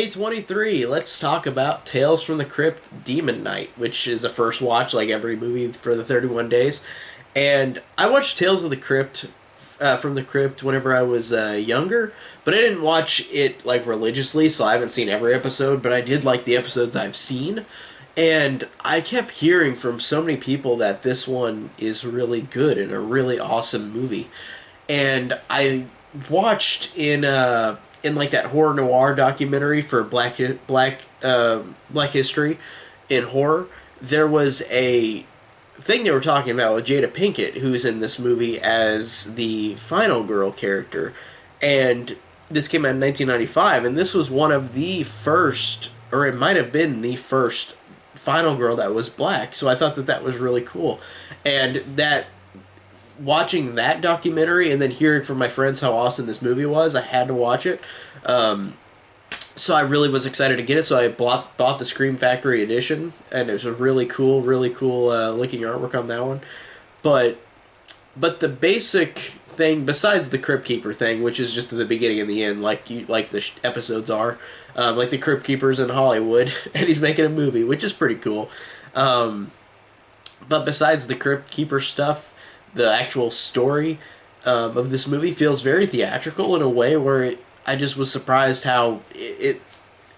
Day 23, let's talk about Tales from the Crypt Demon Knight, which is a first watch like every movie for the 31 days. And I watched Tales of the Crypt from the Crypt whenever I was younger, but I didn't watch it like religiously, so I haven't seen every episode, but I did like the episodes I've seen. And I kept hearing from so many people that this one is really good and a really awesome movie. And I watched in like that horror noir documentary for Black History in horror. There was a thing they were talking about with Jada Pinkett, who's in this movie as the final girl character, and this came out in 1995, and this was one of the first, or it might have been the first final girl that was black. So I thought that that was really cool, and that watching that documentary and then hearing from my friends how awesome this movie was, I had to watch it. So I really was excited to get it. So I bought the Scream Factory edition, and it was a really cool looking artwork on that one. But the basic thing, besides the Crypt Keeper thing, which is just at the beginning and the end, like the episodes are, like the Crypt Keeper's in Hollywood, and he's making a movie, which is pretty cool. But besides the Crypt Keeper stuff, the actual story of this movie feels very theatrical in a way where I just was surprised how it.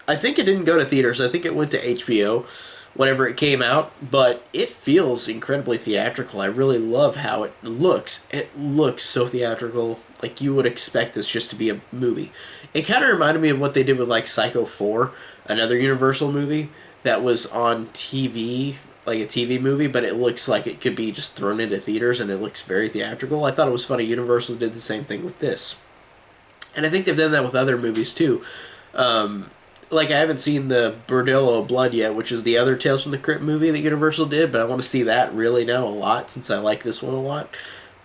I think it didn't go to theaters. I think it went to HBO whenever it came out, but it feels incredibly theatrical. I really love how it looks. It looks so theatrical, like you would expect this just to be a movie. It kind of reminded me of what they did with like Psycho 4, another Universal movie that was on TV, like a TV movie, but it looks like it could be just thrown into theaters, and it looks very theatrical. I thought it was funny. Universal did the same thing with this. And I think they've done that with other movies too. Like I haven't seen the Bordello of Blood yet, which is the other Tales from the Crypt movie that Universal did, but I want to see that really now a lot since I like this one a lot.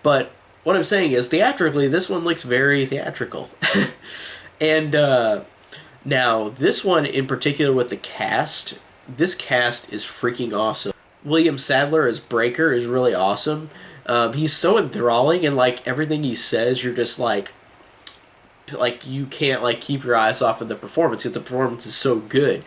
But what I'm saying is, theatrically, this one looks very theatrical. And now, this one in particular with the cast, this cast is freaking awesome. William Sadler as Breaker is really awesome. He's so enthralling, and like everything he says, you're just like you can't like keep your eyes off of the performance because the performance is so good.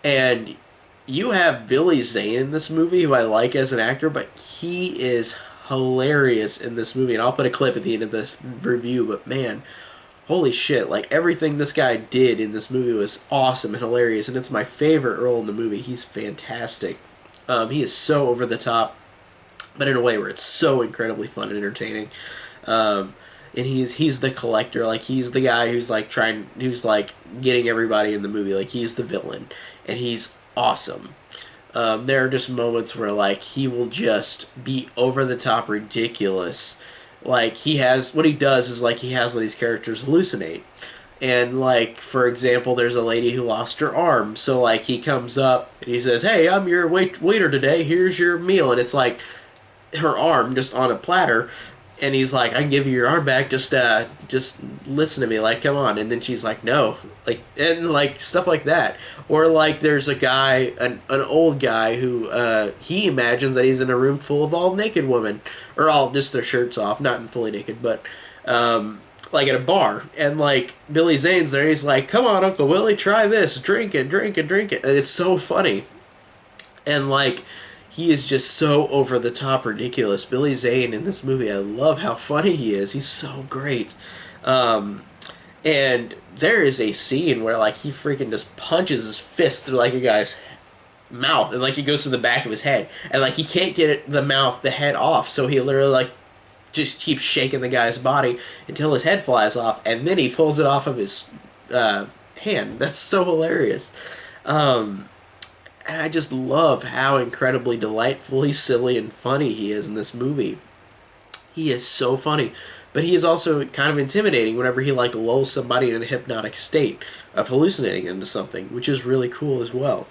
And you have Billy Zane in this movie, who I like as an actor, but he is hilarious in this movie. And I'll put a clip at the end of this review, but man, holy shit, like everything this guy did in this movie was awesome and hilarious, and it's my favorite role in the movie. He's fantastic. He is so over the top, but in a way where it's so incredibly fun and entertaining. And he's the collector, like he's the guy who's like getting everybody in the movie, like he's the villain, and he's awesome. There are just moments where like he will just be over the top ridiculous. Like what he does is like he has these characters hallucinate. And like, for example, there's a lady who lost her arm, so like he comes up and he says, "Hey, I'm your waiter today, here's your meal," and it's like her arm just on a platter. And he's like, "I can give you your arm back, just listen to me, like, come on." And then she's like, "No." Like, and like, stuff like that. Or like, there's a guy, an old guy who, he imagines that he's in a room full of all naked women. Or all just their shirts off, not fully naked, but, like at a bar. And like, Billy Zane's there, he's like, "Come on, Uncle Willie, try this, drink it, drink it, drink it." And it's so funny. And like, he is just so over the top ridiculous. Billy Zane in this movie, I love how funny he is. He's so great. And there is a scene where like he freaking just punches his fist through like a guy's mouth, and like it goes to the back of his head, and like he can't get the head off, so he literally like just keeps shaking the guy's body until his head flies off, and then he pulls it off of his hand. That's so hilarious. And I just love how incredibly delightfully silly and funny he is in this movie. He is so funny. But he is also kind of intimidating whenever he like lulls somebody in a hypnotic state of hallucinating into something, which is really cool as well.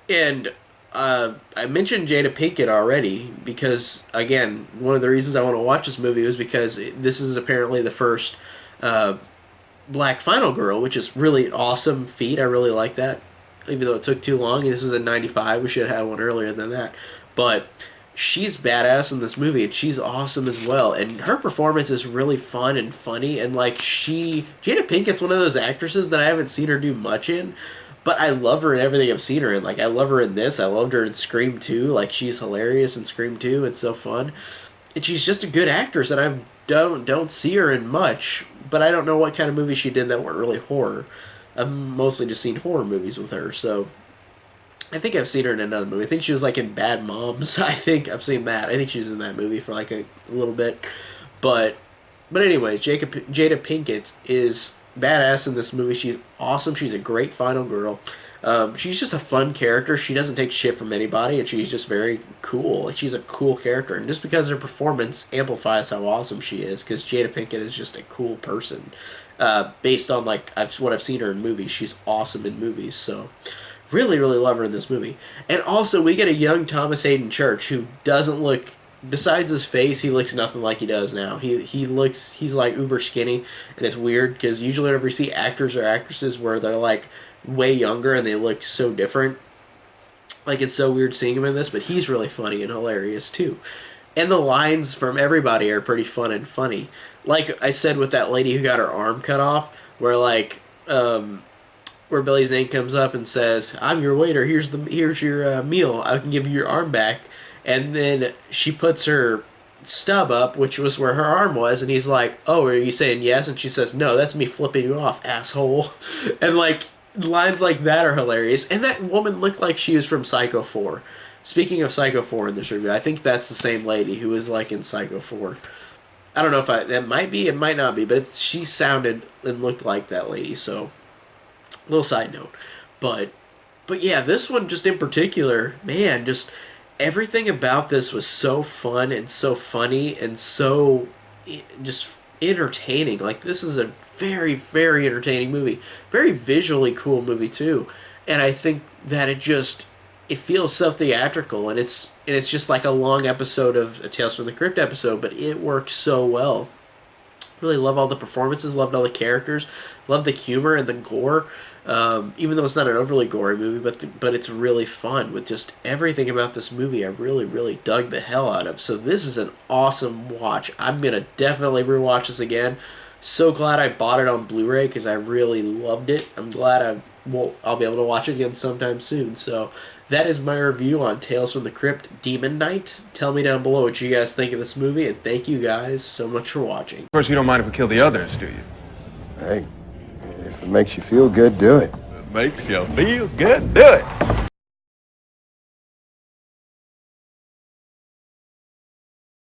And I mentioned Jada Pinkett already because, again, one of the reasons I want to watch this movie was because this is apparently the first black final girl, which is really an awesome feat. I really like that. Even though it took too long, and this is a 95, we should have had one earlier than that. But she's badass in this movie, and she's awesome as well. And her performance is really fun and funny. And like Jada Pinkett's one of those actresses that I haven't seen her do much in, but I love her in everything I've seen her in. Like I love her in this. I loved her in Scream 2. Like she's hilarious in Scream 2. It's so fun, and she's just a good actress. And I don't see her in much, but I don't know what kind of movies she did that weren't really horror. I've mostly just seen horror movies with her, so I think I've seen her in another movie. I think she was like in Bad Moms. I think I've seen that. I think she was in that movie for like a little bit. But anyway, Jada Pinkett is badass in this movie. She's awesome. She's a great final girl. She's just a fun character. She doesn't take shit from anybody, and she's just very cool. Like she's a cool character, and just because her performance amplifies how awesome she is, because Jada Pinkett is just a cool person. Based on like what I've seen her in movies, she's awesome in movies. So really, really love her in this movie. And also, we get a young Thomas Hayden Church who doesn't look, besides his face, he looks nothing like he does now. He's like uber skinny, and it's weird because usually whenever you see actors or actresses where they're like way younger and they look so different, like it's so weird seeing him in this, but he's really funny and hilarious too. And the lines from everybody are pretty fun and funny. Like I said with that lady who got her arm cut off, where like, where Billy Zane comes up and says, "I'm your waiter. Here's your meal. I can give you your arm back." And then she puts her stub up, which was where her arm was, and he's like, "Oh, are you saying yes?" And she says, "No, that's me flipping you off, asshole." And like lines like that are hilarious. And that woman looked like she was from Psycho 4. Speaking of Psycho 4 in this review, I think that's the same lady who was like in Psycho 4. I don't know if that might be, it might not be, but she sounded and looked like that lady. So little side note, but yeah, this one just in particular, man, just everything about this was so fun and so funny and so just entertaining. Like this is a very, very entertaining movie, very visually cool movie too, and I think that it feels so theatrical, and it's just like a long episode of a Tales from the Crypt episode, but it works so well. Really love all the performances, loved all the characters, loved the humor and the gore. Even though it's not an overly gory movie, but it's really fun with just everything about this movie. I really, really dug the hell out of. So this is an awesome watch. I'm gonna definitely rewatch this again. So glad I bought it on Blu-ray because I really loved it. I'm glad I'll be able to watch it again sometime soon. So that is my review on Tales from the Crypt Demon Knight. Tell me down below what you guys think of this movie, and thank you guys so much for watching. Of course, you don't mind if we kill the others, do you? Hey, if it makes you feel good, do it. If it makes you feel good, do it.